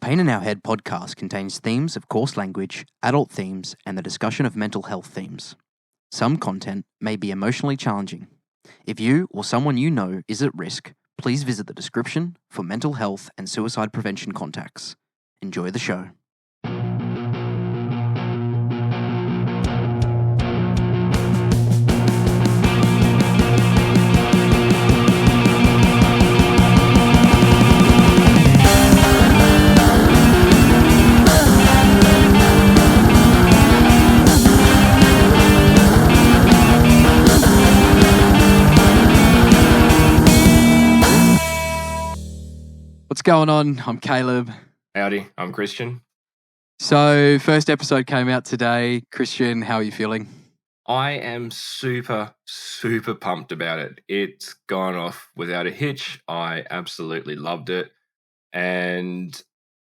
Pain in Our Head podcast contains themes of coarse language, adult themes, and the discussion of mental health themes. Some content may be emotionally challenging. If you or someone you know is at risk, please visit the description for mental health and suicide prevention contacts. Enjoy the show. What's going on? I'm Caleb. Howdy, I'm Christian. So, first episode came out today. Christian, how are you feeling? I am super pumped about it. It's gone off without a hitch. I absolutely loved it. And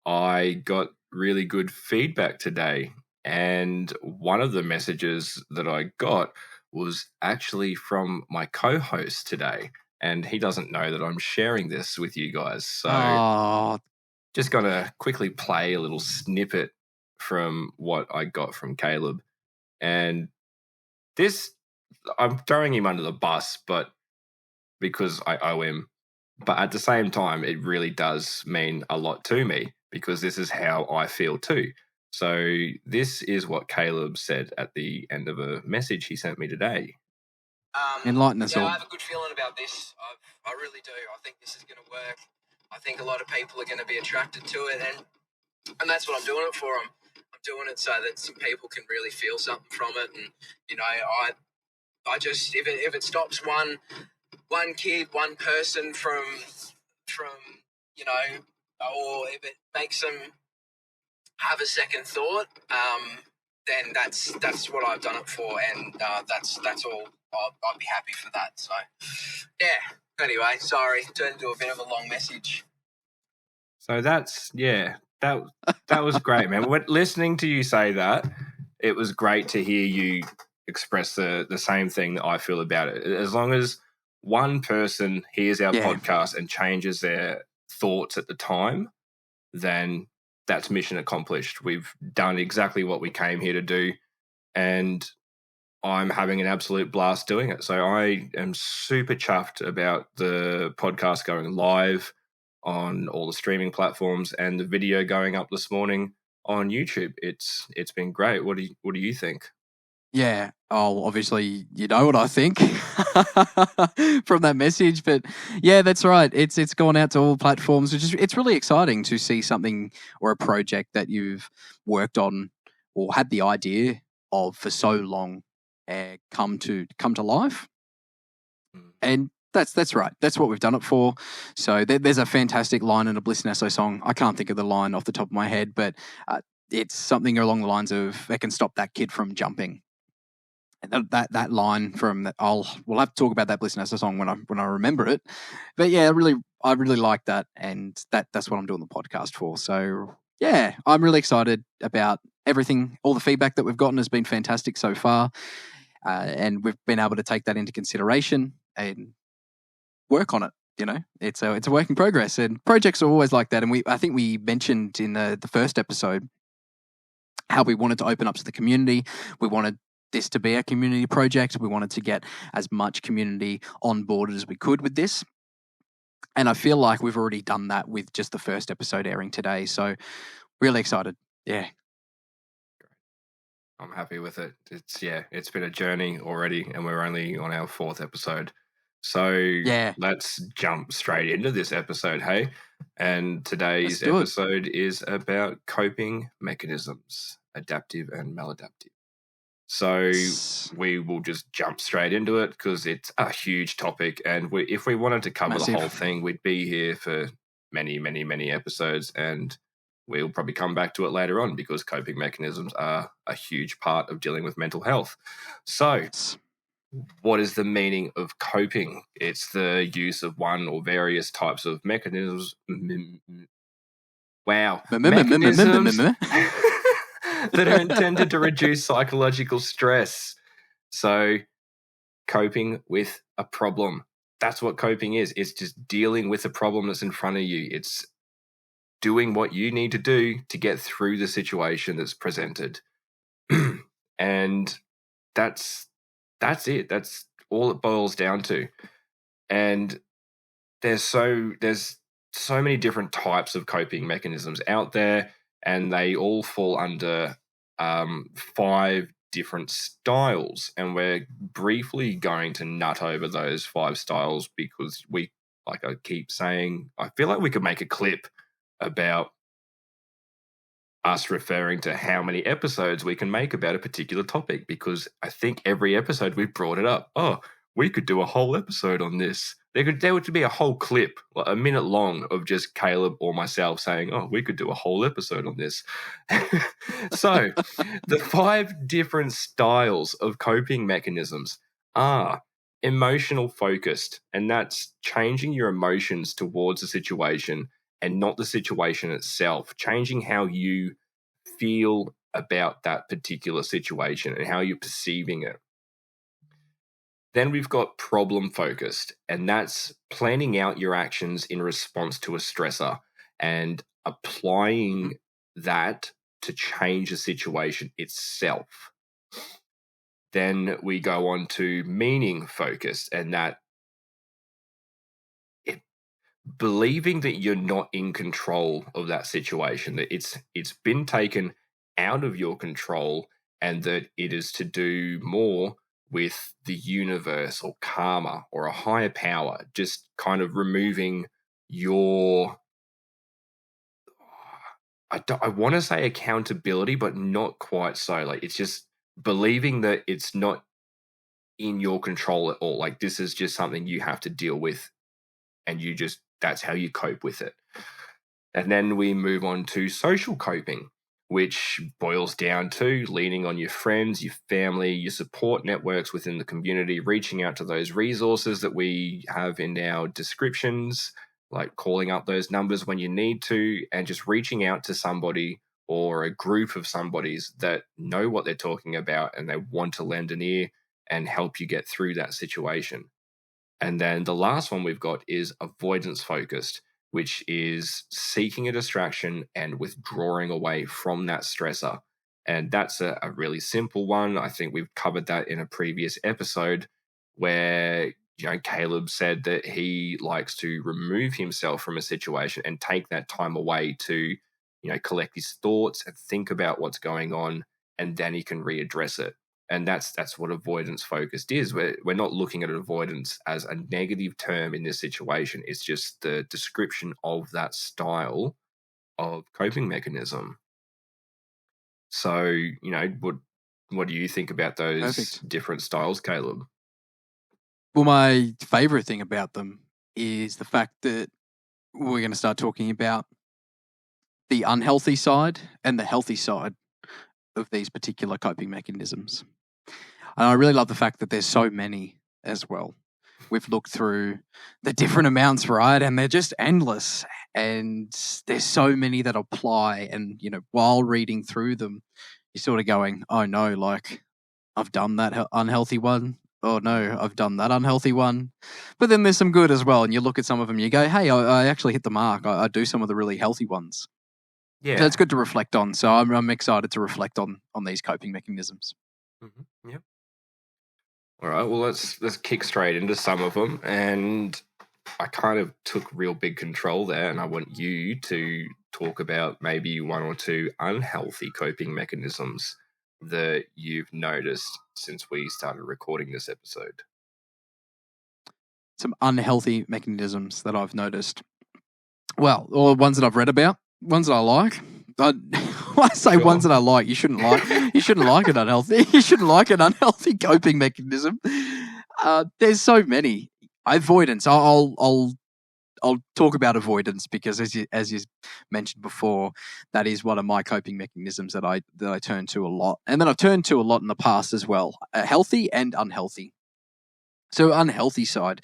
I got really good feedback today. And one of the messages that I got was actually from my co-host today. And he doesn't know that I'm sharing this with you guys. So just going to quickly play a little snippet from what I got from Caleb. And this, I'm throwing him under the bus, but because I owe him. But at the same time, it really does mean a lot to me because this is how I feel too. So this is what Caleb said at the end of a message he sent me today. Enlighten us all. I have a good feeling about this. I really do. I think this is going to work. I think a lot of people are going to be attracted to it, and that's what I'm doing it for. I'm doing it so that some people can really feel something from it, and I just if it stops one kid, one person from or if it makes them have a second thought, then that's what I've done it for, and that's all. I'd be happy for that. So, yeah. Anyway, sorry, turned into a bit of a long message. So that was great, man. Listening to you say that, it was great to hear you express the same thing that I feel about it. As long as one person hears our podcast and changes their thoughts at the time, then that's mission accomplished. We've done exactly what we came here to do, and I'm having an absolute blast doing it. So I am super chuffed about the podcast going live on all the streaming platforms and the video going up this morning on YouTube. It's been great. What do you think? Yeah. Oh, obviously, you know what I think from that message, but yeah, that's right. It's gone out to all platforms, which is it's really exciting to see something or a project that you've worked on or had the idea of for so long come to life. And that's right. That's what we've done it for. So there's a fantastic line in a Bliss Nesso song. I can't think of the line off the top of my head, but it's something along the lines of "They can stop that kid from jumping." And that line from that, we'll have to talk about that Bliss Nesso song when I remember it. But yeah, I really like that, and that's what I'm doing the podcast for. So yeah, I'm really excited about everything. All the feedback that we've gotten has been fantastic so far, and we've been able to take that into consideration and work on it. You know, it's a work in progress, and projects are always like that. And I think we mentioned in the first episode how we wanted to open up to the community. We wanted this to be a community project. We wanted to get as much community on board as we could with this. And I feel like we've already done that with just the first episode airing today. So really excited. Yeah. I'm happy with it. It's been a journey already, and we're only on our 4th episode. So let's jump straight into this episode, hey? And today's episode is about coping mechanisms, adaptive and maladaptive. So we will just jump straight into it because it's a huge topic, and if we wanted to cover the whole thing, we'd be here for many, many, many episodes, and we'll probably come back to it later on because coping mechanisms are a huge part of dealing with mental health. So what is the meaning of coping? It's the use of one or various types of mechanisms. Wow. Mechanisms that are intended to reduce psychological stress. So coping with a problem. That's what coping is. It's just dealing with a problem that's in front of you. It's doing what you need to do to get through the situation that's presented. And that's it. That's all it boils down to. And there's so many different types of coping mechanisms out there, and they all fall under 5 different styles. And we're briefly going to nut over those 5 styles because we, like I keep saying, I feel like we could make a clip about us referring to how many episodes we can make about a particular topic, because I think every episode we've brought it up. Oh, we could do a whole episode on this. There would be a whole clip, like a minute long, of just Caleb or myself saying, oh, we could do a whole episode on this. So the 5 different styles of coping mechanisms are emotional focused, and that's changing your emotions towards a situation and not the situation itself, changing how you feel about that particular situation and how you're perceiving it. Then we've got problem focused, and that's planning out your actions in response to a stressor and applying that to change the situation itself. Then we go on to meaning focused, and that believing that you're not in control of that situation, that it's been taken out of your control, and that it is to do more with the universe or karma or a higher power, just kind of removing your, I want to say accountability, but not quite so. Like, it's just believing that it's not in your control at all. Like, this is just something you have to deal with, and that's how you cope with it. And then we move on to social coping, which boils down to leaning on your friends, your family, your support networks within the community, reaching out to those resources that we have in our descriptions, like calling up those numbers when you need to, and just reaching out to somebody or a group of somebodies that know what they're talking about and they want to lend an ear and help you get through that situation. And then the last one we've got is avoidance focused, which is seeking a distraction and withdrawing away from that stressor. And that's a really simple one. I think we've covered that in a previous episode where, Caleb said that he likes to remove himself from a situation and take that time away to, collect his thoughts and think about what's going on, and then he can readdress it. And that's what avoidance focused is. We're not looking at avoidance as a negative term in this situation. It's just the description of that style of coping mechanism. So, what do you think about those Perfect. different styles, Caleb? Well, my favorite thing about them is the fact that we're going to start talking about the unhealthy side and the healthy side of these particular coping mechanisms. And I really love the fact that there's so many as well. We've looked through the different amounts, right? And they're just endless. And there's so many that apply. And, while reading through them, you're sort of going, oh no, like I've done that unhealthy one. Oh no, I've done that unhealthy one. But then there's some good as well. And you look at some of them, you go, hey, I actually hit the mark. I do some of the really healthy ones. Yeah. So it's good to reflect on. So I'm excited to reflect on these coping mechanisms. Mm-hmm. Yep. All right, well, let's kick straight into some of them. And I kind of took real big control there, and I want you to talk about maybe 1 or 2 unhealthy coping mechanisms that you've noticed since we started recording this episode. Some unhealthy mechanisms that I've noticed. Well, or ones that I've read about, ones that I like. When I say Sure. ones that I like, you shouldn't like an unhealthy. You shouldn't like an unhealthy coping mechanism. There's so many. Avoidance. I'll talk about avoidance because as you mentioned before, that is one of my coping mechanisms that I turn to a lot, and then I've turned to a lot in the past as well. Healthy and unhealthy. So unhealthy side,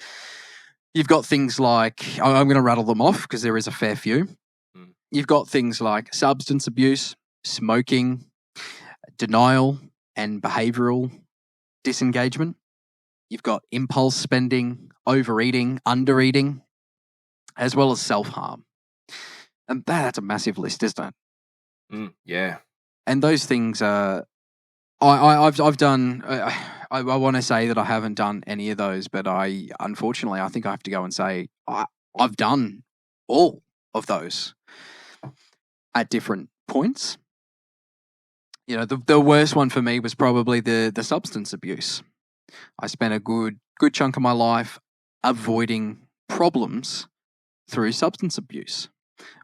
you've got things like, I'm going to rattle them off because there is a fair few. You've got things like substance abuse, smoking, denial, and behavioral disengagement. You've got impulse spending, overeating, undereating, as well as self-harm. And that's a massive list, isn't it? Yeah. And those things are. I've done. I want to say that I haven't done any of those, but unfortunately I think I have to go and say I've done all of those at different points. You know, the worst one for me was probably the substance abuse. I spent a good chunk of my life avoiding problems through substance abuse,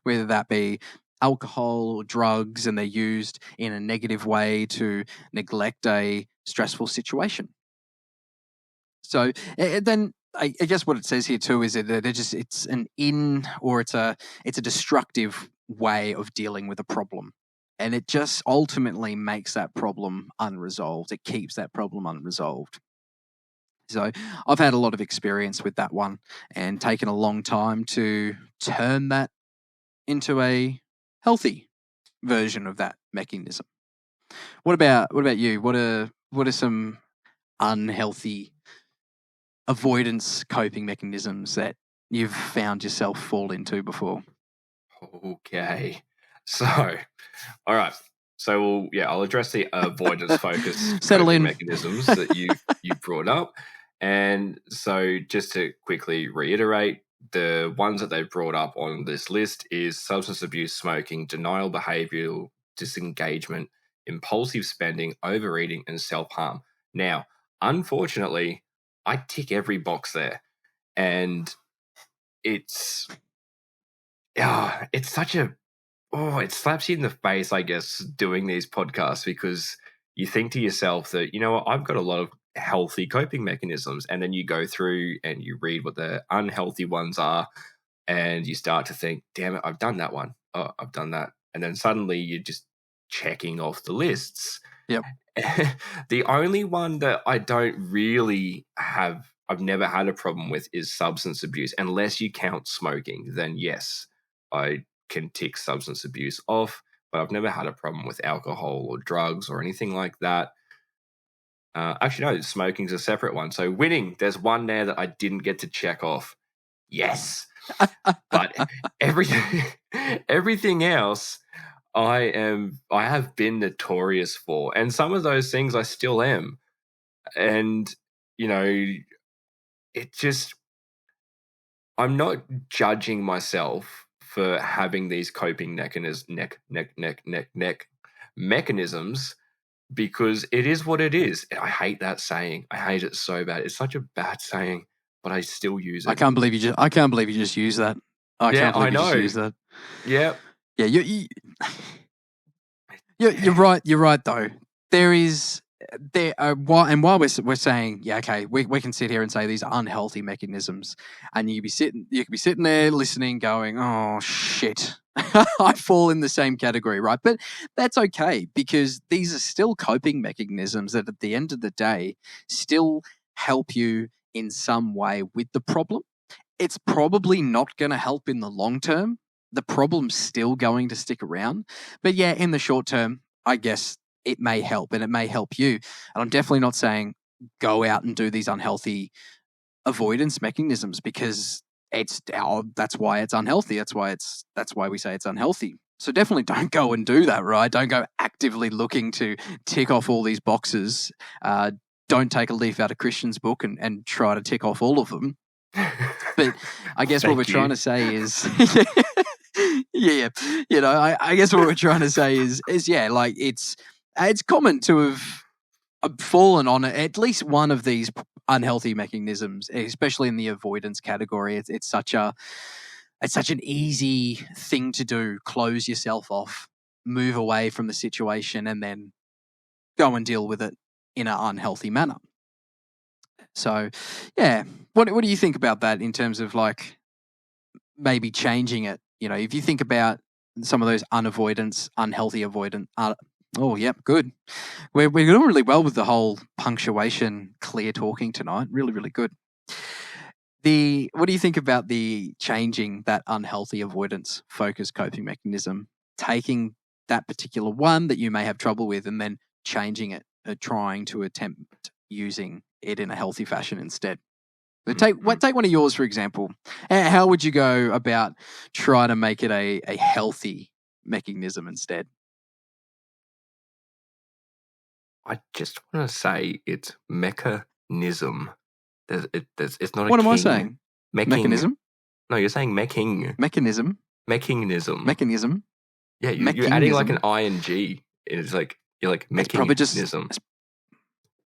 whether that be alcohol or drugs, and they're used in a negative way to neglect a stressful situation. So then I guess what it says here too is that it's a destructive way of dealing with a problem. And it just ultimately makes that problem unresolved. It keeps that problem unresolved. So I've had a lot of experience with that one and taken a long time to turn that into a healthy version of that mechanism. What about you? What are some unhealthy avoidance coping mechanisms that you've found yourself fall into before? Okay. So, all right. So, I'll address the avoidance focus Settle coping in. mechanisms that you brought up. And so, just to quickly reiterate, the ones that they've brought up on this list is substance abuse, smoking, denial behavioral disengagement, impulsive spending, overeating, and self-harm. Now, unfortunately, I tick every box there. And it's such a it slaps you in the face, I guess, doing these podcasts, because you think to yourself that, you know what, I've got a lot of healthy coping mechanisms. And then you go through and you read what the unhealthy ones are, and you start to think, damn it, I've done that one. Oh, I've done that. And then suddenly you're just checking off the lists. Yep. The only one that I don't really have, I've never had a problem with, is substance abuse. Unless you count smoking, then yes, I can tick substance abuse off, but I've never had a problem with alcohol or drugs or anything like that. Actually, no, smoking's a separate one. So winning, there's one there that I didn't get to check off. Yes. But everything else, I have been notorious for. And some of those things I still am. And, you know, it just, I'm not judging myself for having these coping mechanisms, because it is what it is. I hate that saying. I hate it so bad. It's such a bad saying, but I still use it. I can't believe you just use that. I can't believe you just use that. Yeah. Yeah, you're right. You're right though. While we're saying, yeah, okay, we can sit here and say these are unhealthy mechanisms, and you could be sitting there listening, going, oh shit, I fall in the same category, right? But that's okay, because these are still coping mechanisms that at the end of the day still help you in some way with the problem. It's probably not going to help in the long term. The problem's still going to stick around. But yeah, in the short term, I guess it may help, and it may help you. And I'm definitely not saying go out and do these unhealthy avoidance mechanisms, because that's why it's unhealthy. That's why we say it's unhealthy. So definitely don't go and do that, right? Don't go actively looking to tick off all these boxes. Don't take a leaf out of Christian's book and try to tick off all of them. But I guess what we're trying to say is, yeah, you know, I guess what we're trying to say is, yeah, like it's common to have fallen on at least one of these unhealthy mechanisms, especially in the avoidance category. It's such an easy thing to do. Close yourself off, move away from the situation, and then go and deal with it in an unhealthy manner. So, yeah, what do you think about that in terms of like maybe changing it? You know, if you think about some of those unhealthy avoidance. Oh, yep, good. We're doing really well with the whole punctuation, clear talking tonight. Really, really good. What do you think about the changing that unhealthy avoidance focus coping mechanism, taking that particular one that you may have trouble with, and then changing it, trying to attempt using it in a healthy fashion instead? But take one of yours, for example. How would you go about trying to make it a healthy mechanism instead? I just want to say it's mechanism. It's not a What am I king. saying? Mechanism? No, you're saying meching. Mechanism? Mechanism. Mechanism? Yeah, you're adding like an Mechanism. ing. It's like you're like It's probably just mechanism.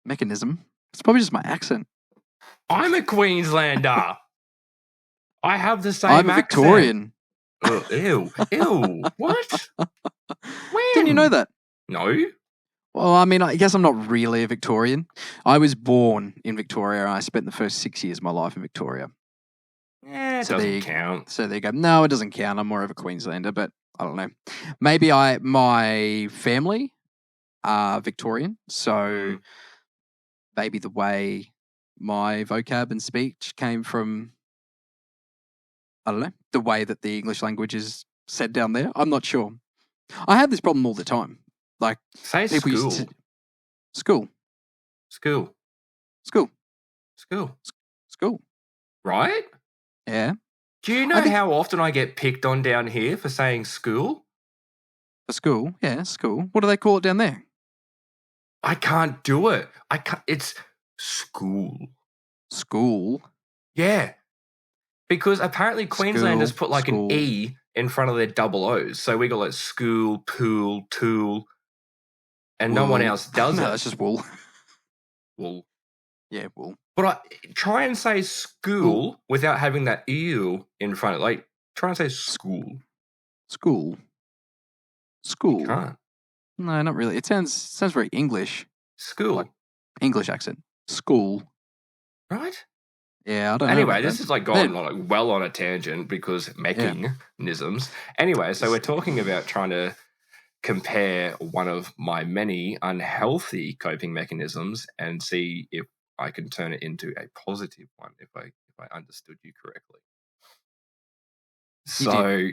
mechanism. It's probably just my accent. I'm a Queenslander. I have the same I'm a accent. Victorian. Oh, ew. What? When? Didn't you know that? No. Well, I mean, I guess I'm not really a Victorian. I was born in Victoria, and I spent the first 6 years of my life in Victoria. It So doesn't count. So there you go. No, it doesn't count. I'm more of a Queenslander, but I don't know. Maybe my family are Victorian, so maybe the way my vocab and speech came from, I don't know, the way that the English language is said down there. I'm not sure. I have this problem all the time. Like, Say people school. used to school. School. School. School. School. Right? Yeah. Do you know how often I get picked on down here for saying school? For school? Yeah, school. What do they call it down there? I can't do it. I can't. It's school. School? Yeah. Because apparently Queenslanders put like an E in front of their double O's. So we got like school, pool, tool, and no one else does it. No, that's just wool. Wool. Yeah, wool. But I try and say school without having that ew in front of it. Like, try and say school. School. School. You can't. No, not really. It sounds very English. School. Like English accent. School. Right? Yeah, I don't know. Anyway, this is like going like well on a tangent because mechanisms. Anyway, so we're talking about trying to compare one of my many unhealthy coping mechanisms and see if I can turn it into a positive one if I understood you correctly. So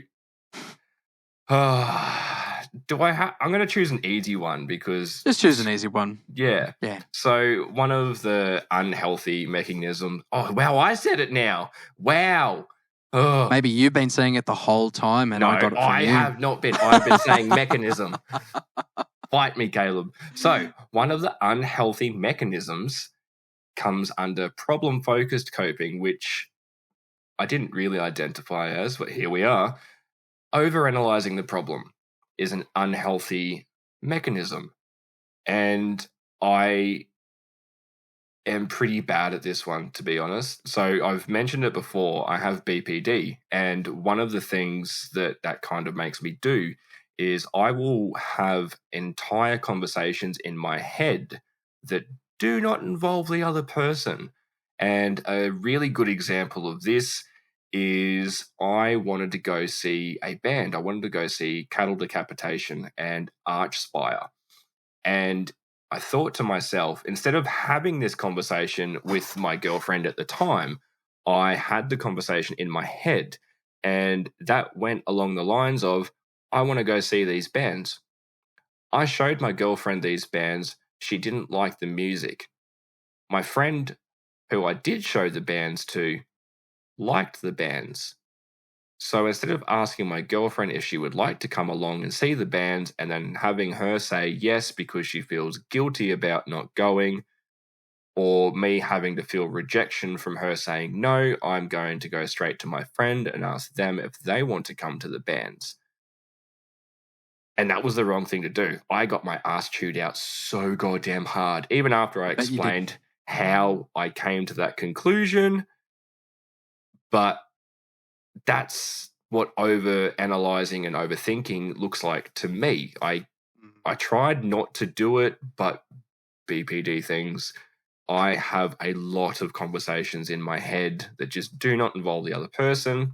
I'm going to choose an easy one because just choose an easy one. Yeah. So one of the unhealthy mechanisms. Oh wow, I said it now. Wow. Ugh. Maybe you've been saying it the whole time, and I got it from I you. have not been. I've been saying mechanism. Fight me, Caleb. So one of the unhealthy mechanisms comes under problem-focused coping, which I didn't really identify as, but here we are. Overanalyzing the problem is an unhealthy mechanism. And I am pretty bad at this one, to be honest. So I've mentioned it before. I have BPD. And one of the things that kind of makes me do is I will have entire conversations in my head that do not involve the other person. And a really good example of this is I wanted to go see a band. I wanted to go see Cattle Decapitation and Archspire. And I thought to myself, instead of having this conversation with my girlfriend at the time, I had the conversation in my head. And that went along the lines of, I want to go see these bands. I showed my girlfriend these bands. She didn't like the music. My friend, who I did show the bands to, liked the bands. So instead of asking my girlfriend if she would like to come along and see the bands and then having her say yes because she feels guilty about not going, or me having to feel rejection from her saying no, I'm going to go straight to my friend and ask them if they want to come to the bands. And that was the wrong thing to do. I got my ass chewed out so goddamn hard, even after I explained how I came to that conclusion. But that's what over-analyzing and overthinking looks like to me. I tried not to do it, but BPD things, I have a lot of conversations in my head that just do not involve the other person.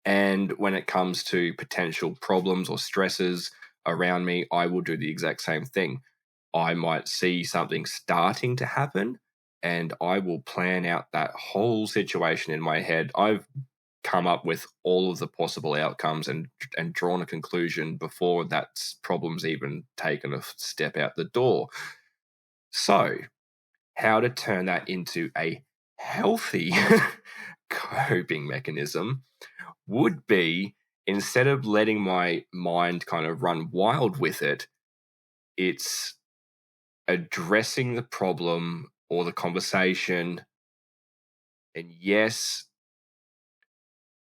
And when it comes to potential problems or stresses around me, I will do the exact same thing. I might see something starting to happen, and I will plan out that whole situation in my head. I've come up with all of the possible outcomes and drawn a conclusion before that problem's even taken a step out the door. So, how to turn that into a healthy coping mechanism would be, instead of letting my mind kind of run wild with it, it's addressing the problem or the conversation, and yes,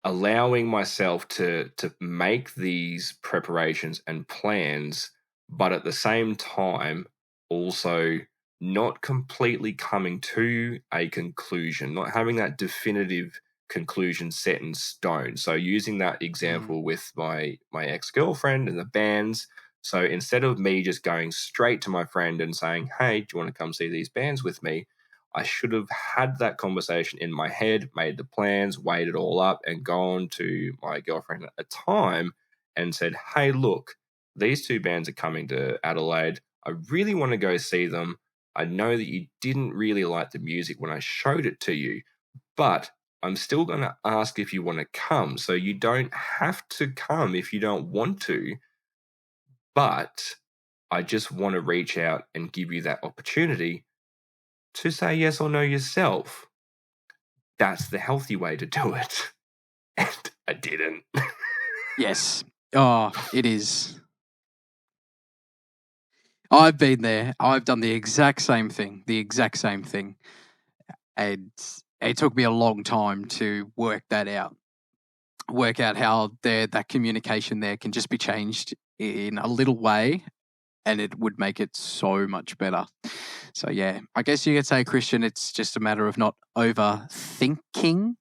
allowing myself to make these preparations and plans, but at the same time also not completely coming to a conclusion, not having that definitive conclusion set in stone. So using that example with my ex-girlfriend and the bands. So instead of me just going straight to my friend and saying, hey, do you want to come see these bands with me? I should have had that conversation in my head, made the plans, weighed it all up, and gone to my girlfriend at the time and said, hey, look, these two bands are coming to Adelaide. I really want to go see them. I know that you didn't really like the music when I showed it to you, but I'm still going to ask if you want to come. So you don't have to come if you don't want to, but I just want to reach out and give you that opportunity to say yes or no yourself. That's the healthy way to do it. And I didn't. Yes. Oh, it is. I've been there. I've done the exact same thing. And it took me a long time to work that out. Work out how that communication there can just be changed in a little way, and it would make it so much better. So yeah, I guess you could say, Christian, it's just a matter of not overthinking.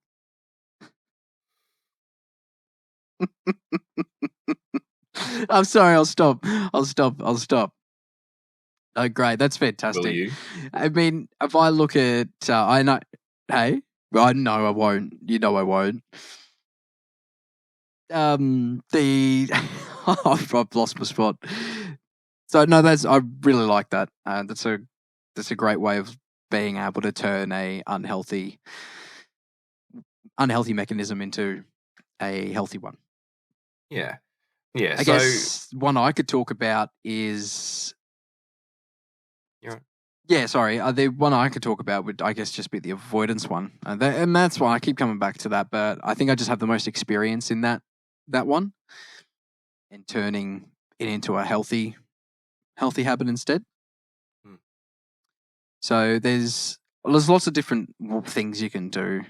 I'm sorry, I'll stop. Oh, great. That's Will fantastic. you? I mean, if I look at, I know, hey, I know I won't. You know I won't. I've lost my spot. So no, I really like that. That's a great way of being able to turn a unhealthy mechanism into a healthy one. Yeah. Yeah. I guess one I could talk about is. Yeah. Yeah, sorry. The one I could talk about would, I guess, just be the avoidance one, and that's why I keep coming back to that. But I think I just have the most experience in that one, and turning it into a healthy habit instead. Hmm. So there's lots of different things you can do.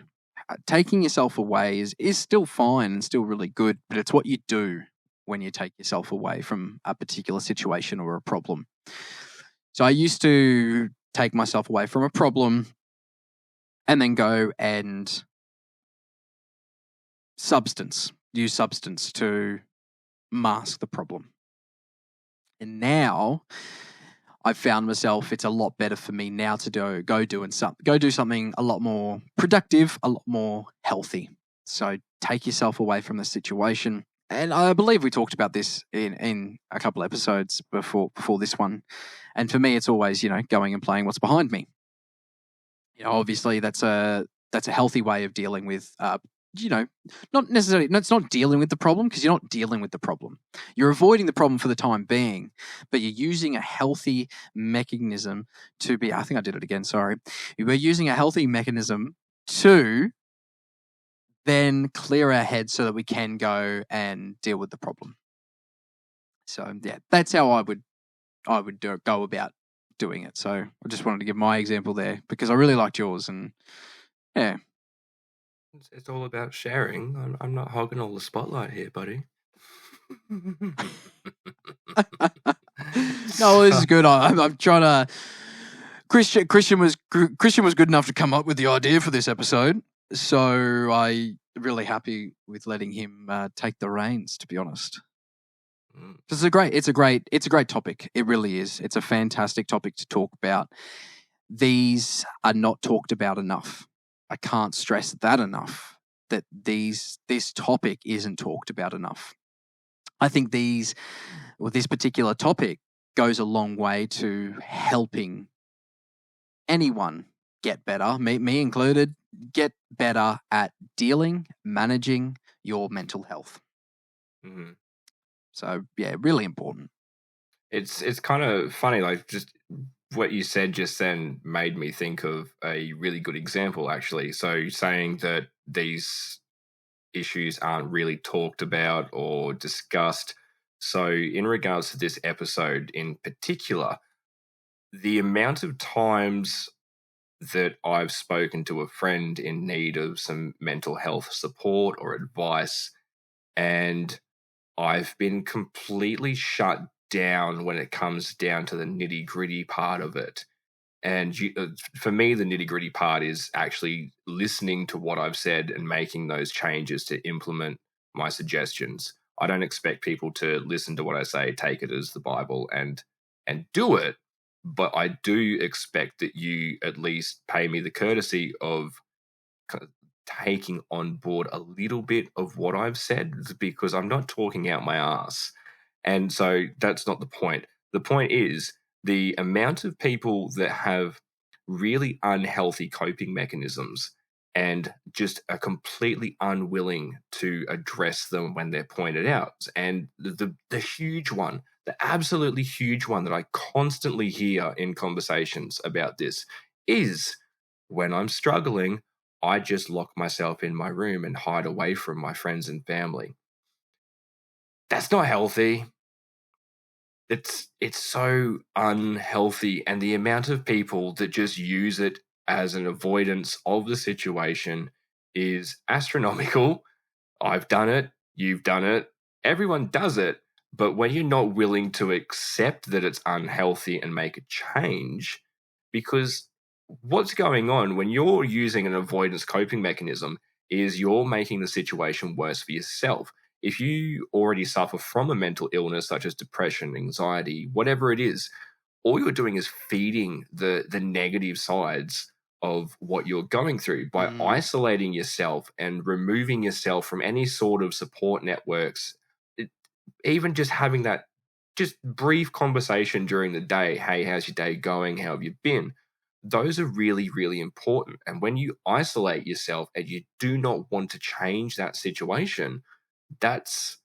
Taking yourself away is still fine and still really good, but it's what you do when you take yourself away from a particular situation or a problem. So I used to take myself away from a problem and then go and use substance to mask the problem. And now I've found myself, it's a lot better for me now to go do something a lot more productive, a lot more healthy. So take yourself away from the situation. And I believe we talked about this in a couple episodes before this one. And for me, it's always, going and playing what's behind me. Obviously that's a healthy way of dealing with, not necessarily, no, it's not dealing with the problem, because you're not dealing with the problem. You're avoiding the problem for the time being, but you're using a healthy mechanism to be, I think I did it again, sorry. We're using a healthy mechanism to then clear our heads so that we can go and deal with the problem. So yeah, that's how I would go about doing it. So I just wanted to give my example there because I really liked yours, and yeah. It's all about sharing. I'm not hogging all the spotlight here, buddy. No, this is good. I'm trying to. Christian was good enough to come up with the idea for this episode, so I really happy with letting him take the reins. To be honest, it's a great topic. It really is. It's a fantastic topic to talk about. These are not talked about enough. I can't stress that enough. That this topic isn't talked about enough. I think this particular topic goes a long way to helping anyone get better, me included, get better at managing your mental health. Mm-hmm. So yeah, really important. It's kind of funny, like just what you said just then made me think of a really good example, actually. So saying that these issues aren't really talked about or discussed. So in regards to this episode in particular, the amount of times that I've spoken to a friend in need of some mental health support or advice, and I've been completely shut down when it comes down to the nitty gritty part of it. And for me, the nitty gritty part is actually listening to what I've said and making those changes to implement my suggestions. I don't expect people to listen to what I say, take it as the Bible, and do it. But I do expect that you at least pay me the courtesy of taking on board a little bit of what I've said, because I'm not talking out my ass. And so that's not the point. The point is the amount of people that have really unhealthy coping mechanisms and just are completely unwilling to address them when they're pointed out. And the huge one, the absolutely huge one that I constantly hear in conversations about this is, when I'm struggling, I just lock myself in my room and hide away from my friends and family. That's not healthy. It's so unhealthy, and the amount of people that just use it as an avoidance of the situation is astronomical. I've done it, you've done it, everyone does it, but when you're not willing to accept that it's unhealthy and make a change, because what's going on when you're using an avoidance coping mechanism is you're making the situation worse for yourself. If you already suffer from a mental illness such as depression, anxiety, whatever it is, all you're doing is feeding the negative sides of what you're going through by isolating yourself and removing yourself from any sort of support networks. Even just having that just brief conversation during the day, hey, how's your day going? How have you been? Those are really, really important. And when you isolate yourself and you do not want to change that situation, that's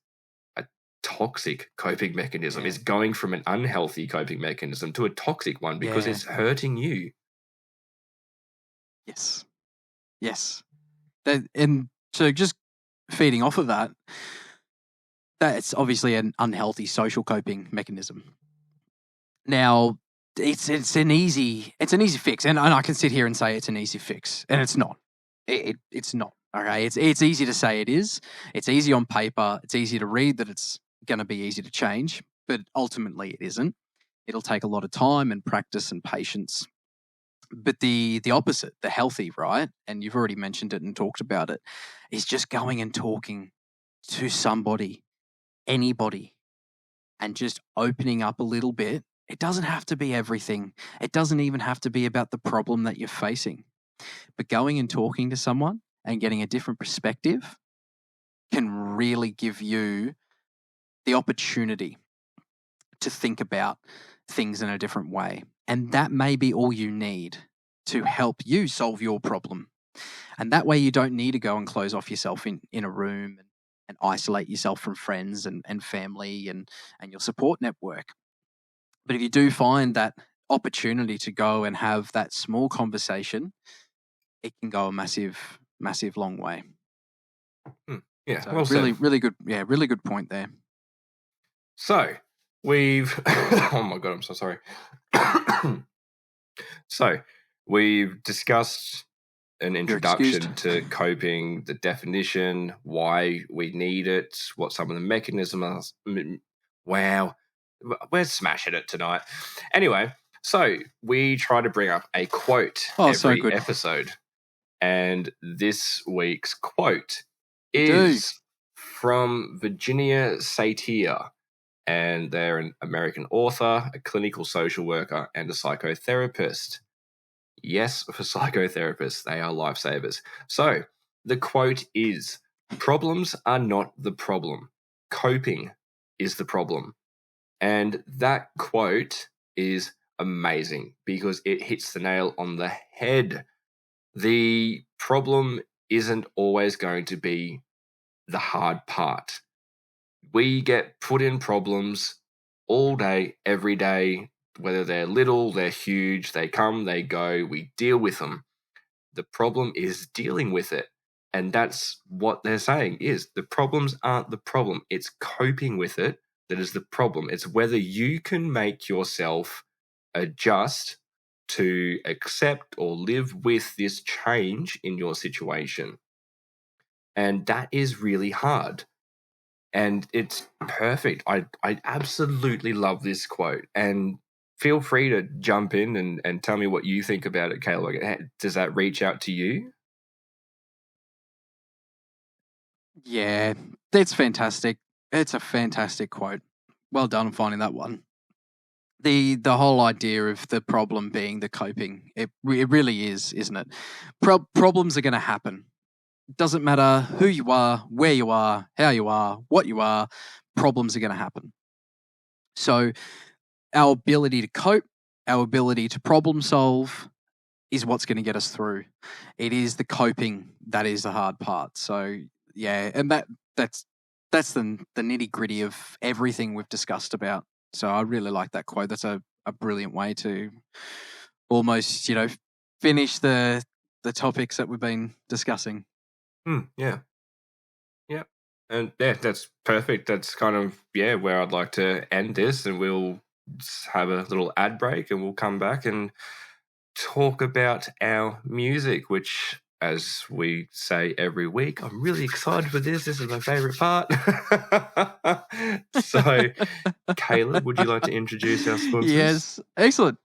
a toxic coping mechanism. It's going from an unhealthy coping mechanism to a toxic one because it's hurting you. Yes. And so just feeding off of that, that's obviously an unhealthy social coping mechanism. Now, it's an easy fix, and I can sit here and say it's an easy fix, and it's not. It's not. Okay, it's easy to say it is. It's easy on paper. It's easy to read that it's going to be easy to change, but ultimately it isn't. It'll take a lot of time and practice and patience. But the opposite, the healthy, right? And you've already mentioned it and talked about it, is just going and talking to somebody, anybody, and just opening up a little bit. It doesn't have to be everything. It doesn't even have to be about the problem that you're facing. But going and talking to someone and getting a different perspective can really give you the opportunity to think about things in a different way. And that may be all you need to help you solve your problem. And that way you don't need to go and close off yourself in a room and isolate yourself from friends and family and your support network. But if you do find that opportunity to go and have that small conversation, it can go a massive, massive long way. Yeah, so well really, said. really good. Yeah, really good point there. So we've, oh my God, I'm so sorry. So we've discussed an introduction to coping, the definition, why we need it, what some of the mechanisms are. Wow, we're smashing it tonight. Anyway, so we try to bring up a quote every episode. And this week's quote is from Virginia Satir. And they're an American author, a clinical social worker, and a psychotherapist. Yes, for psychotherapists, they are lifesavers. So the quote is, "Problems are not the problem. Coping is the problem." And that quote is amazing because it hits the nail on the head. The problem isn't always going to be the hard part. We get put in problems all day, every day, whether they're little, they're huge, they come, they go, we deal with them. The problem is dealing with it. And that's what they're saying is the problems aren't the problem. It's coping with it that is the problem. It's whether you can make yourself adjust to accept or live with this change in your situation. And that is really hard. And it's perfect. I absolutely love this quote. And feel free to jump in and tell me what you think about it, Caleb. Does that reach out to you? Yeah, that's fantastic. It's a fantastic quote. Well done on finding that one. The whole idea of the problem being the coping, it really is, isn't it? Problems are going to happen. It doesn't matter who you are, where you are, how you are, what you are, problems are going to happen. So our ability to cope, our ability to problem solve is what's going to get us through. It is the coping that is the hard part. So yeah, and that's the nitty gritty of everything we've discussed about. So I really like that quote. That's a brilliant way to almost, finish the topics that we've been discussing. Yeah. And yeah, that's perfect. That's kind of, where I'd like to end this, and we'll have a little ad break and we'll come back and talk about our music, which, as we say every week, I'm really excited for this. This is my favorite part. So, Caleb, would you like to introduce our sponsors? Yes, excellent.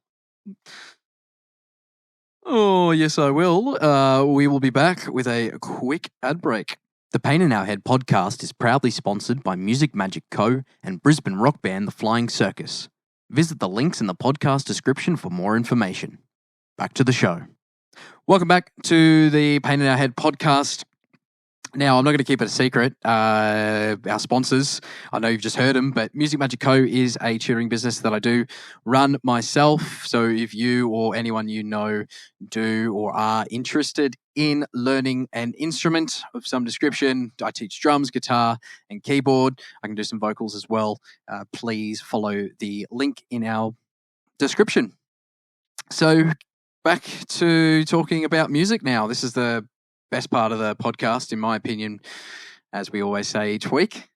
Oh, yes, I will. We will be back with a quick ad break. The Pain in Our Head podcast is proudly sponsored by Music Magic Co. and Brisbane rock band The Flying Circus. Visit the links in the podcast description for more information. Back to the show. Welcome back to the Pain in Our Head podcast. Now, I'm not going to keep it a secret. Our sponsors, I know you've just heard them, but Music Magic Co. is a tutoring business that I do run myself. So if you or anyone you know do or are interested in learning an instrument of some description, I teach drums, guitar, and keyboard. I can do some vocals as well. Please follow the link in our description. So back to talking about music now. This is the best part of the podcast, in my opinion, as we always say each week.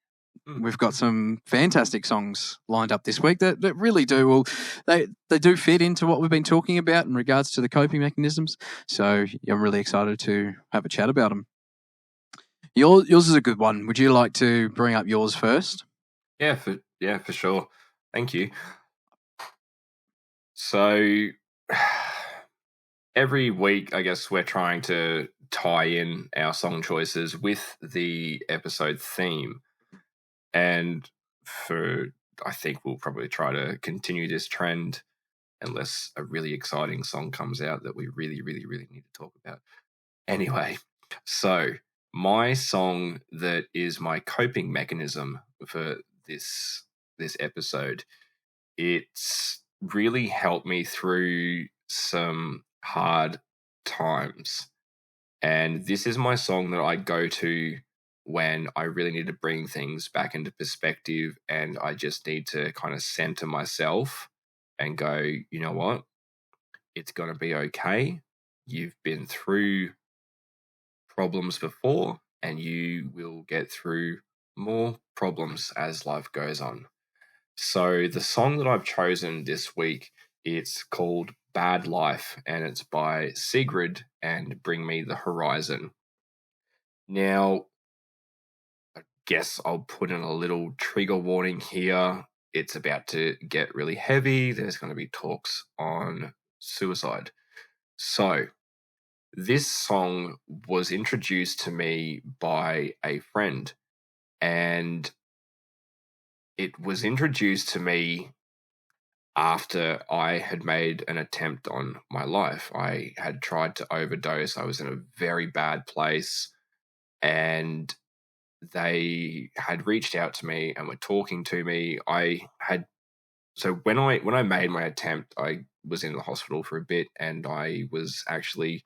We've got some fantastic songs lined up this week that really do. Well, they do fit into what we've been talking about in regards to the coping mechanisms. So I'm really excited to have a chat about them. Yours is a good one. Would you like to bring up yours first? Yeah, for sure. Thank you. So every week, I guess we're trying to tie in our song choices with the episode theme. And I think we'll probably try to continue this trend unless a really exciting song comes out that we really, really, really need to talk about. Anyway, so my song that is my coping mechanism for this episode, it's really helped me through some hard times. And this is my song that I go to when I really need to bring things back into perspective and I just need to kind of center myself and go, you know what? It's going to be okay. You've been through problems before and you will get through more problems as life goes on. So the song that I've chosen this week, it's called Bad Life, and it's by Sigrid and Bring Me the Horizon. Now, I guess I'll put in a little trigger warning here. It's about to get really heavy. There's going to be talks on suicide. So this song was introduced to me by a friend, and it was introduced to me after I had made an attempt on my life. I had tried to overdose. I was in a very bad place, and they had reached out to me and were talking to me. So when I made my attempt, I was in the hospital for a bit, and I was actually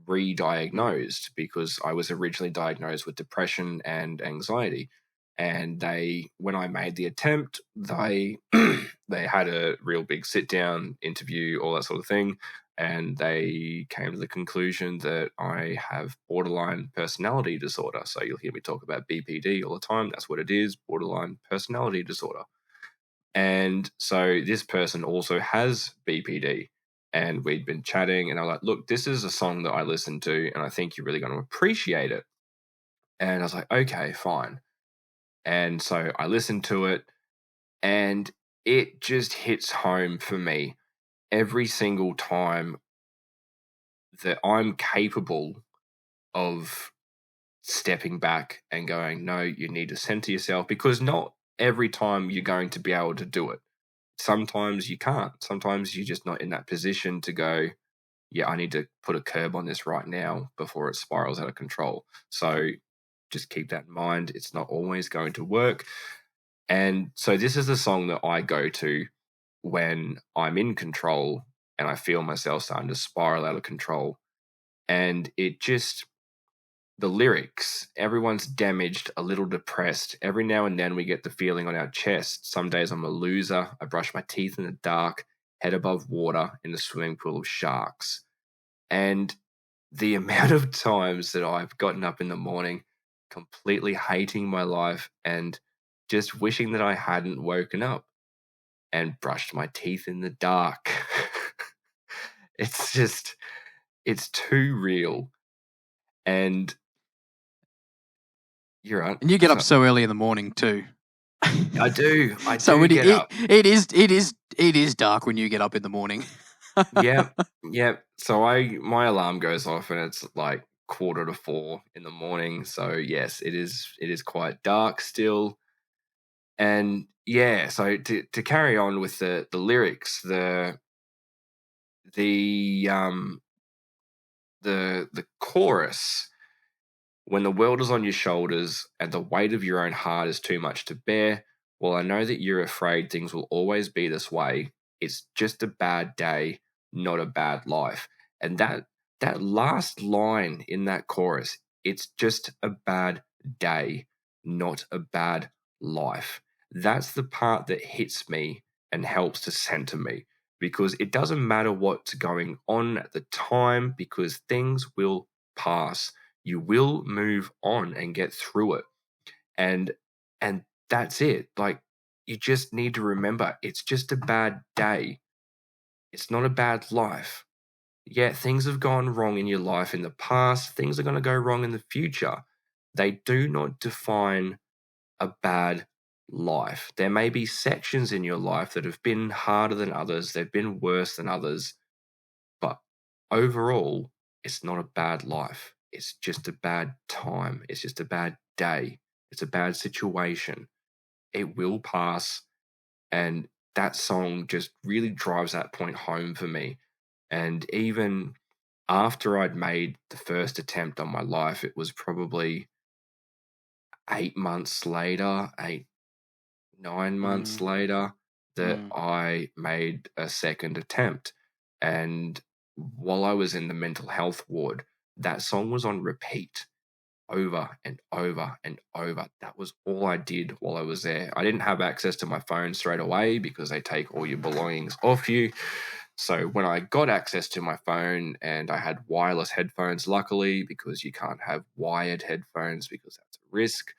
re-diagnosed because I was originally diagnosed with depression and anxiety. And when I made the attempt, they had a real big sit down interview, all that sort of thing, and they came to the conclusion that I have borderline personality disorder. So you'll hear me talk about BPD all the time. That's what it is, borderline personality disorder. And so this person also has BPD, and we'd been chatting, and I'm like, look, this is a song that I listen to, and I think you're really going to appreciate it. And I was like, okay, fine. And so I listened to it, and it just hits home for me every single time that I'm capable of stepping back and going, no, you need to center yourself, because not every time you're going to be able to do it. Sometimes you can't. Sometimes you're just not in that position to go, yeah, I need to put a curb on this right now before it spirals out of control. So just keep that in mind. It's not always going to work. And so this is the song that I go to when I'm in control and I feel myself starting to spiral out of control. And it just, the lyrics, everyone's damaged, a little depressed. Every now and then we get the feeling on our chest. Some days I'm a loser. I brush my teeth in the dark, head above water in the swimming pool of sharks. And the amount of times that I've gotten up in the morning completely hating my life and just wishing that I hadn't woken up and brushed my teeth in the dark. It's just, it's too real. And you're right. And you get up so early in the morning too. I do. So get up. It is dark when you get up in the morning. Yeah. So my alarm goes off and it's like 3:45 in the morning. So yes, it is quite dark still. And yeah, so to carry on with the lyrics, the chorus, when the world is on your shoulders and the weight of your own heart is too much to bear, well, I know that you're afraid things will always be this way. It's just a bad day, not a bad life. And that last line in that chorus, it's just a bad day, not a bad life. That's the part that hits me and helps to center me, because it doesn't matter what's going on at the time, because things will pass. You will move on and get through it. And that's it. Like, you just need to remember, it's just a bad day. It's not a bad life. Yeah, things have gone wrong in your life in the past. Things are going to go wrong in the future. They do not define a bad life. There may be sections in your life that have been harder than others. They've been worse than others. But overall, it's not a bad life. It's just a bad time. It's just a bad day. It's a bad situation. It will pass. And that song just really drives that point home for me. And even after I'd made the first attempt on my life, it was probably 8 months later, 9 months later, that I made a second attempt. And while I was in the mental health ward, that song was on repeat over and over and over. That was all I did while I was there. I didn't have access to my phone straight away because they take all your belongings off you. So when I got access to my phone, and I had wireless headphones, luckily, because you can't have wired headphones because that's a risk,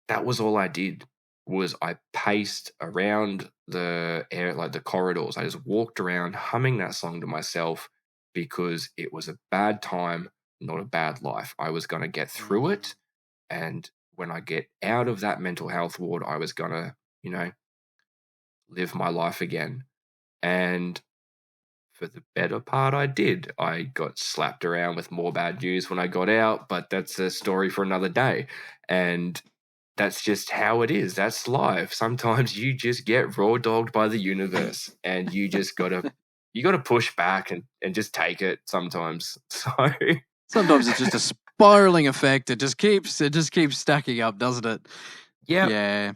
that was all I did. Was I paced around the air, like the corridors. I just walked around humming that song to myself, because it was a bad time, not a bad life. I was going to get through it. And when I get out of that mental health ward, I was going to, live my life again. And for the better part, I did. I got slapped around with more bad news when I got out, but that's a story for another day. And that's just how it is. That's life. Sometimes you just get raw dogged by the universe, and you just gotta push back and just take it sometimes. So sometimes it's just a spiraling effect. It just keeps stacking up, doesn't it? Yeah.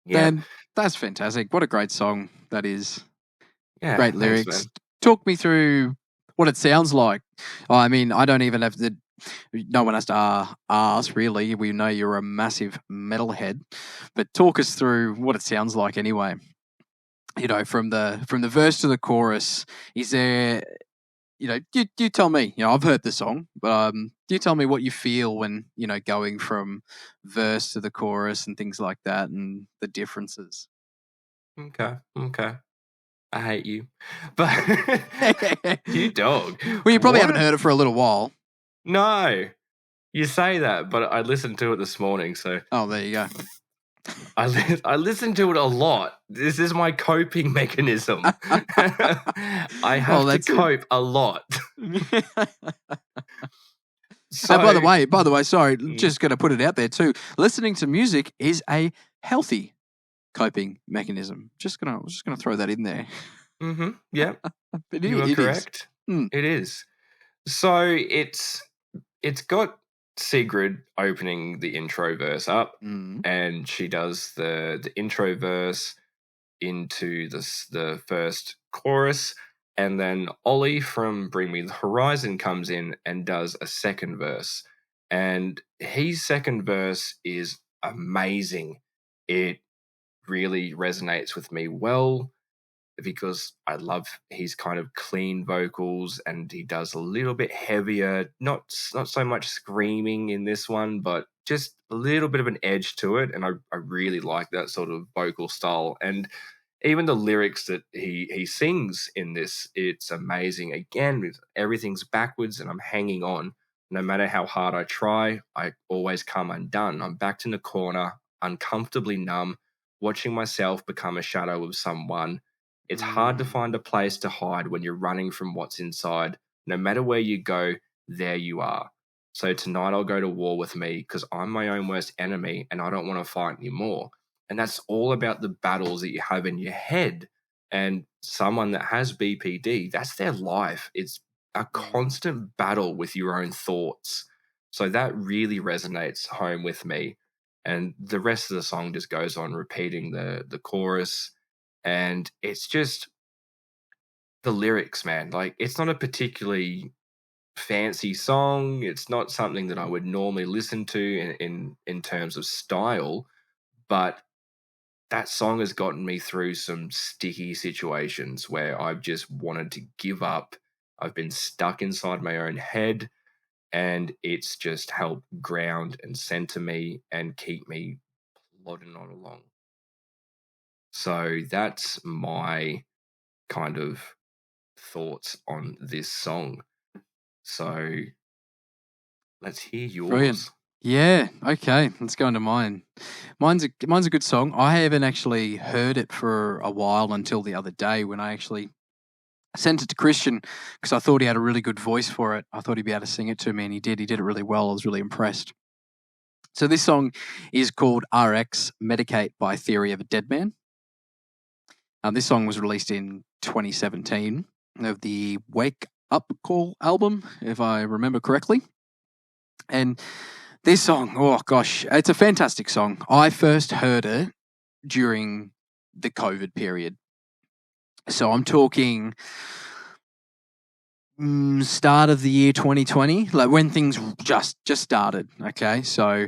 Then that's fantastic. What a great song that is. Yeah. Great lyrics. Talk me through what it sounds like. I mean, I don't even have to No one has to ask, really. We know you're a massive metalhead, but talk us through what it sounds like anyway. From the verse to the chorus, is there? You tell me. I've heard the song, but you tell me what you feel when going from verse to the chorus and things like that, and the differences. Okay. I hate you, but you dog. Well, you probably What haven't heard it for a little while. No, you say that, but I listened to it this morning, so Oh, there you go. I listen to it a lot. This is my coping mechanism. I have to cope a lot. So, by the way, sorry, just going to put it out there too. Listening to music is a healthy coping mechanism. I was just gonna throw that in there. Yeah, you are correct. It is. So it's got Sigrid opening the intro verse up, and she does the intro verse into the first chorus, and then Ollie from Bring Me the Horizon comes in and does a second verse, and his second verse is amazing. It really resonates with me well, because I love his kind of clean vocals, and he does a little bit heavier, not so much screaming in this one, but just a little bit of an edge to it, and I really like that sort of vocal style. And even the lyrics that he sings in this, it's amazing. Again, everything's backwards, and I'm hanging on. No matter how hard I try, I always come undone. I'm backed in the corner, uncomfortably numb, watching myself become a shadow of someone. It's hard to find a place to hide when you're running from what's inside. No matter where you go, there you are. So tonight I'll go to war with me, because I'm my own worst enemy and I don't want to fight anymore. And that's all about the battles that you have in your head. And someone that has BPD, that's their life. It's a constant battle with your own thoughts. So that really resonates home with me. And the rest of the song just goes on repeating the chorus. And it's just the lyrics, man. Like, it's not a particularly fancy song. It's not something that I would normally listen to in terms of style, but that song has gotten me through some sticky situations where I've just wanted to give up. I've been stuck inside my own head, and it's just helped ground and center me and keep me plodding on along. So that's my kind of thoughts on this song. So let's hear yours. Brilliant. Yeah, okay. Let's go into mine. Mine's a good song. I haven't actually heard it for a while until the other day, when I actually sent it to Christian, because I thought he had a really good voice for it. I thought he'd be able to sing it to me, and he did. He did it really well. I was really impressed. So this song is called RX Medicate by Theory of a Deadman. This song was released in 2017 of the Wake Up Call album, if I remember correctly. And this song, oh gosh, it's a fantastic song. I first heard it during the COVID period. So I'm talking start of the year 2020, like when things just started, okay? So,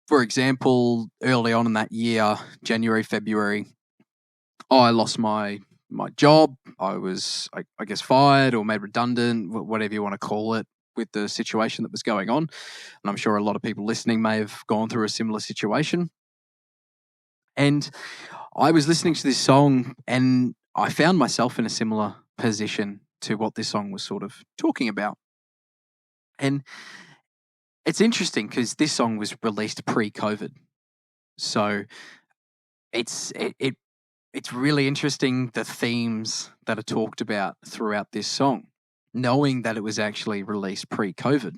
for example, early on in that year, January, February, I lost my job. I was, I guess, fired or made redundant, whatever you want to call it, with the situation that was going on. And I'm sure a lot of people listening may have gone through a similar situation. And I was listening to this song, and I found myself in a similar position to what this song was sort of talking about. And it's interesting because this song was released pre-COVID. So it's really interesting, the themes that are talked about throughout this song, knowing that it was actually released pre-COVID.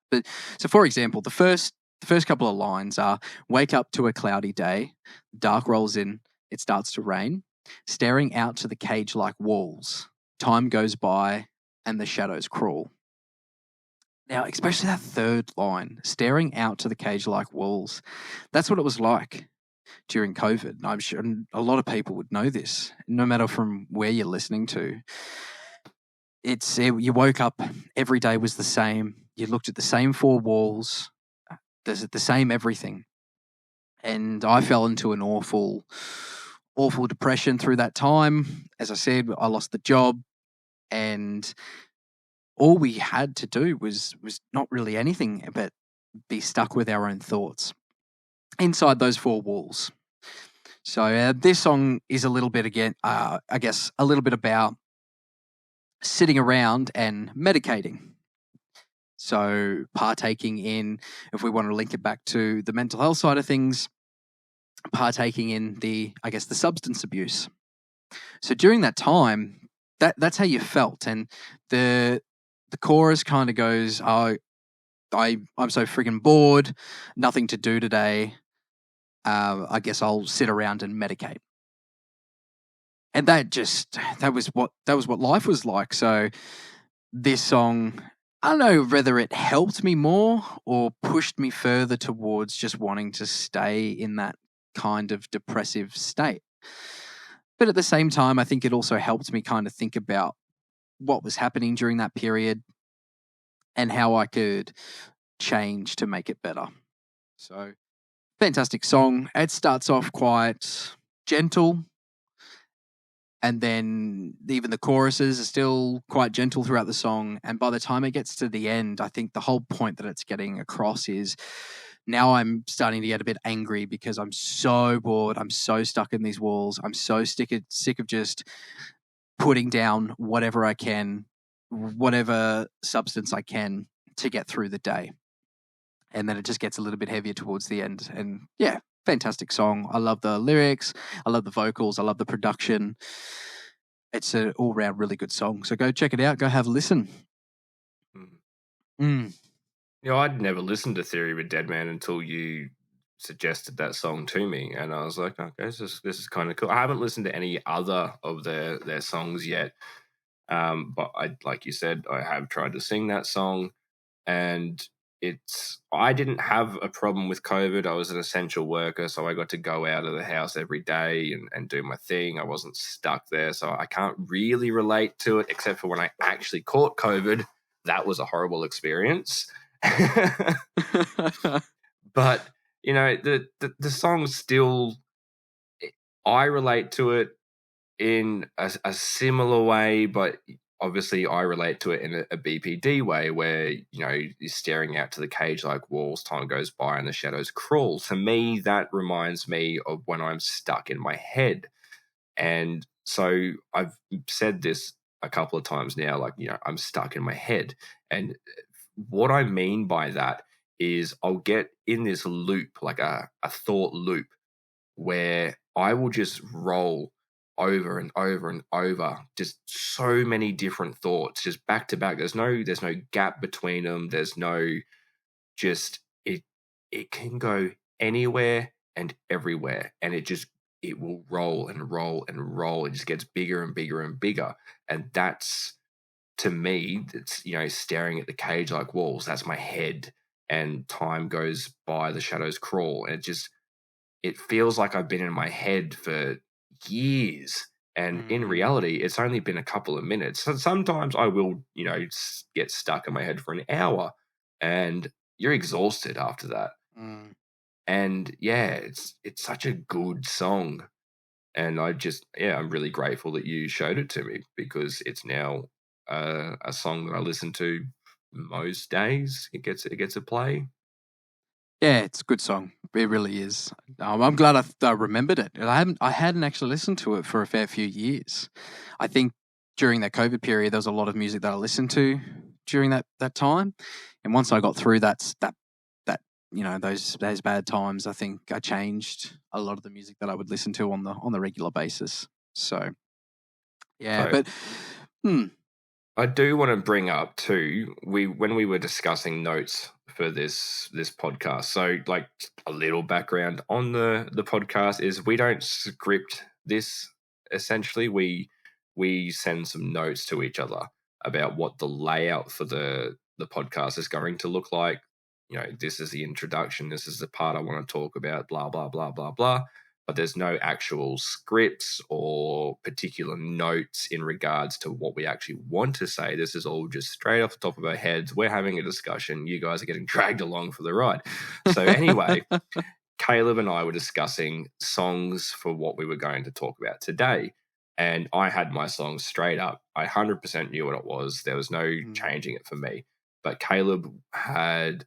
But so, for example, the first couple of lines are: wake up to a cloudy day, dark rolls in, it starts to rain, staring out to the cage-like walls, time goes by and the shadows crawl. Now, especially that third line, staring out to the cage-like walls, that's what it was like during COVID. I'm sure a lot of people would know this, no matter from where you're listening to. you woke up, every day was the same. You looked at the same four walls, the same everything. And I fell into an awful depression through that time. As I said, I lost the job, and all we had to do was not really anything but be stuck with our own thoughts inside those four walls. So this song is a little bit, again, I guess, a little bit about sitting around and medicating. So partaking in, if we want to link it back to the mental health side of things, partaking in the substance abuse. So during that time, that's how you felt. And the chorus kind of goes, "Oh, I'm so friggin' bored, nothing to do today. I guess I'll sit around and medicate." And that was what life was like. So this song, I don't know whether it helped me more or pushed me further towards just wanting to stay in that kind of depressive state. But at the same time, I think it also helped me kind of think about what was happening during that period and how I could change to make it better. So, fantastic song. It starts off quite gentle, and then even the choruses are still quite gentle throughout the song. And by the time it gets to the end, I think the whole point that it's getting across is, now I'm starting to get a bit angry because I'm so bored. I'm so stuck in these walls. I'm so sick of just putting down whatever I can, whatever substance I can to get through the day. And then it just gets a little bit heavier towards the end. And yeah, fantastic song. I love the lyrics. I love the vocals. I love the production. It's an all-round really good song. So go check it out. Go have a listen. You know, I'd never listened to Theory of a Dead Man until you suggested that song to me, and I was like, okay, this is kind of cool. I haven't listened to any other of their songs yet, but like you said, I have tried to sing that song, and I didn't have a problem with COVID. I was an essential worker, so I got to go out of the house every day and do my thing. I wasn't stuck there, so I can't really relate to it, except for when I actually caught COVID. That was a horrible experience. But you know, the song still, I relate to it in a similar way, but obviously I relate to it in a BPD way, where, you know, you're staring out to the cage like walls, time goes by and the shadows crawl. To me, that reminds me of when I'm stuck in my head. And so I've said this a couple of times now, like, you know, I'm stuck in my head. And what I mean by that is I'll get in this loop, like a thought loop, where I will just roll over and over and over, just so many different thoughts, just back to back. There's no gap between them. There's no, just it can go anywhere and everywhere, and it will roll and roll and roll. It just gets bigger and bigger and bigger, and that's, to me, it's, you know, staring at the cage like walls. That's my head, and time goes by, the shadows crawl, and it feels like I've been in my head for years. And in reality, it's only been a couple of minutes. So sometimes I will, you know, get stuck in my head for an hour, and you're exhausted after that. And yeah, it's such a good song. And I'm really grateful that you showed it to me, because it's now a song that I listen to most days. It gets a play. Yeah, it's a good song. It really is. I'm glad I remembered it. I hadn't actually listened to it for a fair few years. I think during that COVID period, there was a lot of music that I listened to during that time, and once I got through that you know, those bad times, I think I changed a lot of the music that I would listen to on the regular basis. So yeah, So, but I do want to bring up too, when we were discussing notes for this podcast. So, like, a little background on the podcast is we don't script this. Essentially, we send some notes to each other about what the layout for the podcast is going to look like. You know, this is the introduction. This is the part I want to talk about. Blah blah blah blah blah. but there's no actual scripts or particular notes in regards to what we actually want to say. This is all just straight off the top of our heads. We're having a discussion. You guys are getting dragged along for the ride. So anyway, Caleb and I were discussing songs for what we were going to talk about today. And I had my song straight up. I 100% knew what it was. There was no changing it for me. But Caleb had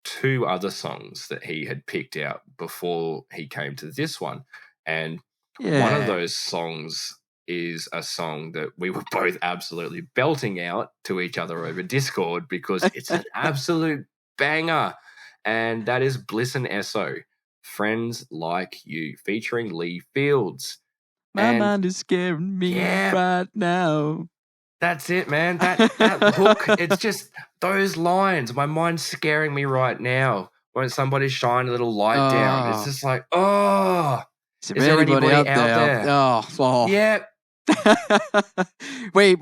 2 other songs that he had picked out before he came to this one. And one of those songs is a song that we were both absolutely belting out to each other over Discord because it's an absolute banger. And that is Bliss and Esso, Friends Like You, featuring Lee Fields. My mind is scaring me right now. That's it, man. That hook, it's just those lines. My mind's scaring me right now. When somebody shine a little light down, it's just like, is there anybody out there? Oh. Yeah. we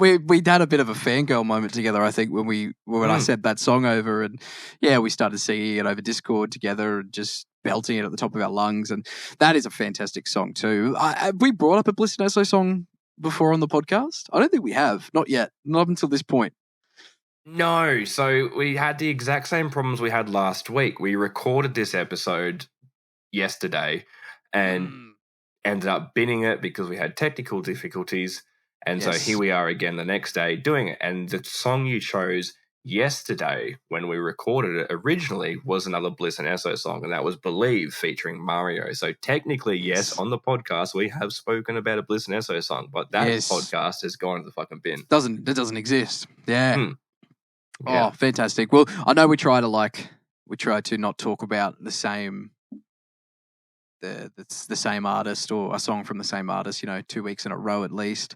had a bit of a fangirl moment together, I think, when I sent that song over, and we started singing it over Discord together and just belting it at the top of our lungs. And that is a fantastic song too. We brought up a Bliss and Esso song before on the podcast? I don't think we have. Not yet. Not until this point. No. So we had the exact same problems we had last week. We recorded this episode yesterday and ended up binning it because we had technical difficulties. And so here we are again the next day doing it. And the song you chose yesterday when we recorded it originally was another Bliss and Esso song, and that was Believe featuring Mario. So technically, yes, on the podcast we have spoken about a Bliss and Esso song, but that podcast has gone to the fucking bin. It doesn't exist. Oh, fantastic. Well, I know we try to not talk about the same the same artist or a song from the same artist, 2 weeks in a row at least.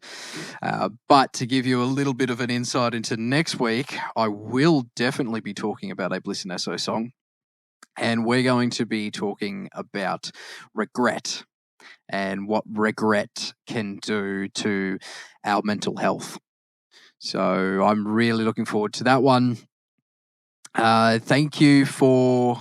But to give you a little bit of an insight into next week, I will definitely be talking about a Bliss and Esso song. And we're going to be talking about regret and what regret can do to our mental health. So I'm really looking forward to that one. Thank you for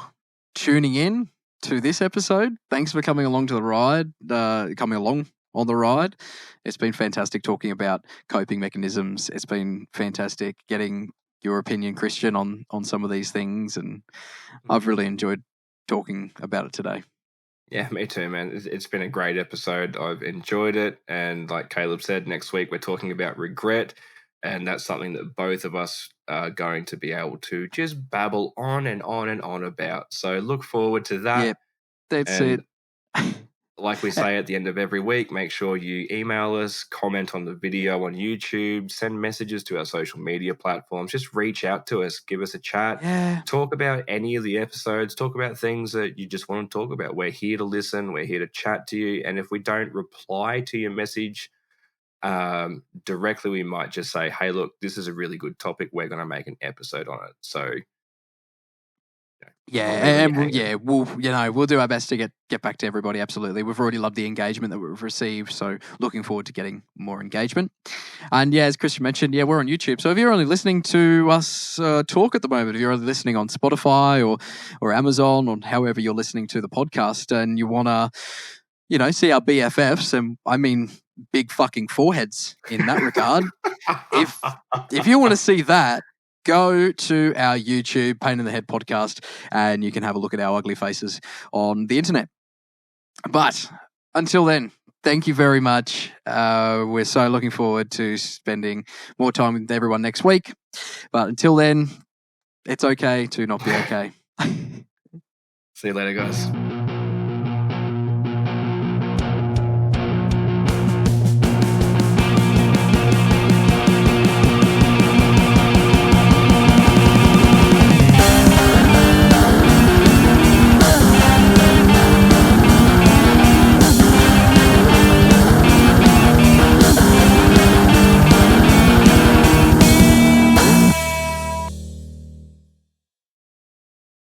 tuning in to this episode. Thanks for coming along to the ride, coming along on the ride. It's been fantastic talking about coping mechanisms. It's been fantastic getting your opinion, Christian, on some of these things, and I've really enjoyed talking about it today. Yeah, me too, man. It's been a great episode. I've enjoyed it, and like Caleb said, next week we're talking about regret, and that's something that both of us are going to be able to just babble on and on and on about. So look forward to that. Yep, that's it. Like we say at the end of every week, make sure you email us, comment on the video on YouTube, send messages to our social media platforms. Just reach out to us, give us a chat, talk about any of the episodes, talk about things that you just want to talk about. We're here to listen. We're here to chat to you. And if we don't reply to your message directly, we might just say, hey, look, this is a really good topic. We're going to make an episode on it. So we'll do our best to get back to everybody. Absolutely. We've already loved the engagement that we've received, so looking forward to getting more engagement. And as Christian mentioned, we're on YouTube. So if you're only listening to us talk at the moment, if you're only listening on Spotify or Amazon or however you're listening to the podcast, and you want to, see our BFFs, and I mean big fucking foreheads in that regard, if you want to see that, go to our YouTube, Pain in the Head podcast, and you can have a look at our ugly faces on the internet. But until then, thank you very much. We're so looking forward to spending more time with everyone next week. But until then, it's okay to not be okay. See you later, guys.